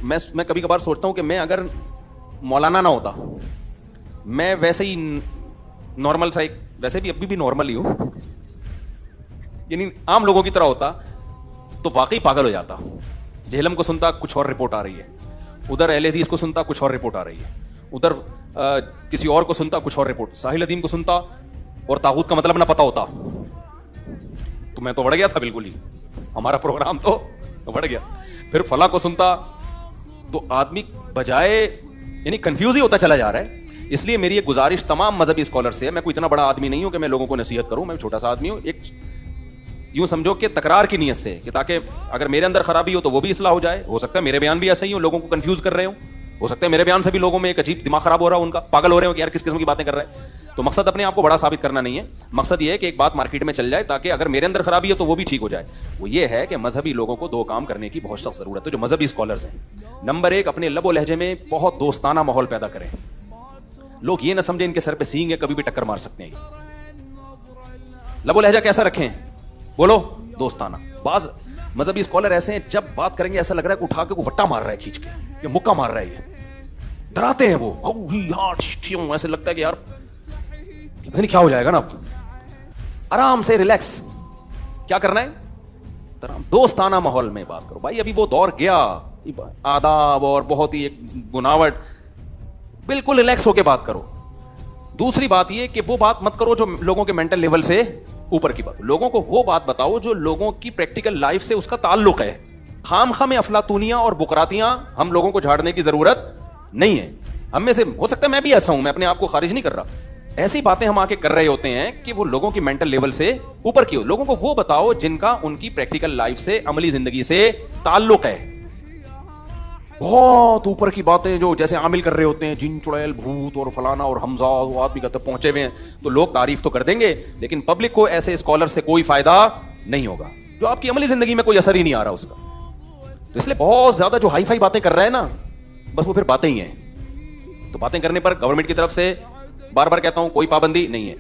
میں کبھی کبھار سوچتا ہوں کہ میں اگر مولانا نہ ہوتا, میں ویسے ہی نارمل سا ایک, ویسے بھی ابھی بھی نارمل ہی ہوں, یعنی عام لوگوں کی طرح ہوتا تو واقعی پاگل ہو جاتا. جہلم کو سنتا کچھ اور رپورٹ آ رہی ہے, ادھر اہل حدیث کو سنتا کچھ اور رپورٹ آ رہی ہے, ادھر کسی اور کو سنتا کچھ اور رپورٹ, ساحل ادیم کو سنتا اور طاغوت کا مطلب نہ پتا ہوتا تو میں تو بڑھ گیا تھا بالکل ہی, ہمارا پروگرام تو بڑھ گیا. پھر فلاں کو سنتا تو آدمی بجائے یعنی کنفیوز ہی ہوتا چلا جا رہا ہے. اس لیے میری ایک گزارش تمام مذہبی اسکالر سے ہے, میں کوئی اتنا بڑا آدمی نہیں ہوں کہ میں لوگوں کو نصیحت کروں, میں چھوٹا سا آدمی ہوں, ایک یوں سمجھو کہ تکرار کی نیت سے, کہ تاکہ اگر میرے اندر خرابی ہو تو وہ بھی اصلاح ہو جائے. ہو سکتا ہے میرے بیان بھی ایسے ہی ہوں, لوگوں کو کنفیوز کر رہے ہوں, ہو سکتا ہے میرے بیان سے بھی لوگوں میں ایک عجیب دماغ خراب ہو رہا ہو, ان کا پاگل ہو رہے ہو کہ یار کس قسم کی باتیں کر رہے ہیں. تو مقصد اپنے آپ کو بڑا ثابت کرنا نہیں ہے, مقصد یہ ہے کہ ایک بات مارکیٹ میں چل جائے تاکہ اگر میرے اندر خرابی ہے تو وہ بھی ٹھیک ہو جائے. وہ یہ ہے کہ مذہبی لوگوں کو دو کام کرنے کی بہت سخت ضرورت ہے جو مذہبی اسکالرز ہیں. نمبر ایک, اپنے لب و لہجے میں بہت دوستانہ ماحول پیدا کریں. لوگ یہ نہ سمجھیں ان کے سر پہ سینگ ہے, کبھی بھی ٹکر مار سکتے ہیں. لب و لہجہ کیسا رکھیں, بولو دوستانہ. بعض مذہبی اسکالر ایسے ہیں جب بات کریں گے ایسا لگ رہا ہے کہ اٹھا کے کو وٹا مار رہا ہے, کھینچ کے یا مکہ مار رہا ہے, یہ ڈراتے ہیں وہ, ایسے لگتا ہے کہ یار نہیں کیا ہو جائے گا نا. آرام سے ریلیکس, کیا کرنا ہے, دوستانہ ماحول میں بات کرو. بھائی ابھی وہ دور گیا, آداب اور بہت ہی ایک گناوٹ, بالکل ریلیکس ہو کے بات کرو. دوسری بات یہ کہ وہ بات مت کرو جو لوگوں کے مینٹل لیول سے اوپر کی بات. لوگوں کو وہ بات بتاؤ جو لوگوں کی پریکٹیکل لائف سے اس کا تعلق ہے. خام خواہ میں افلاطونیاں اور بکراتیاں ہم لوگوں کو جھاڑنے کی ضرورت نہیں ہے. ہم میں سے ہو سکتا ہے میں بھی ایسا ہوں, میں اپنے آپ کو خارج نہیں کر رہا. ایسی باتیں ہم آ کے کر رہے ہوتے ہیں کہ وہ لوگوں کی مینٹل لیول سے اوپر کی ہو. لوگوں کو وہ بتاؤ جن کا ان کی پریکٹیکل لائف سے, عملی زندگی سے تعلق ہے. بہت اوپر کی باتیں جو جیسے عامل کر رہے ہوتے ہیں, جن چڑیل بھوت اور فلانا اور حمزہ, وہ آدمی کہتے پہنچے ہوئے ہیں, تو لوگ تعریف تو کر دیں گے لیکن پبلک کو ایسے اسکالر سے کوئی فائدہ نہیں ہوگا جو آپ کی عملی زندگی میں کوئی اثر ہی نہیں آ رہا اس کا. تو اس لیے بہت زیادہ جو ہائی فائی باتیں کر رہے ہیں نا, بس وہ پھر باتیں ہی ہیں. تو باتیں کرنے پر گورنمنٹ کی طرف سے بار بار کہتا ہوں کوئی پابندی نہیں ہے.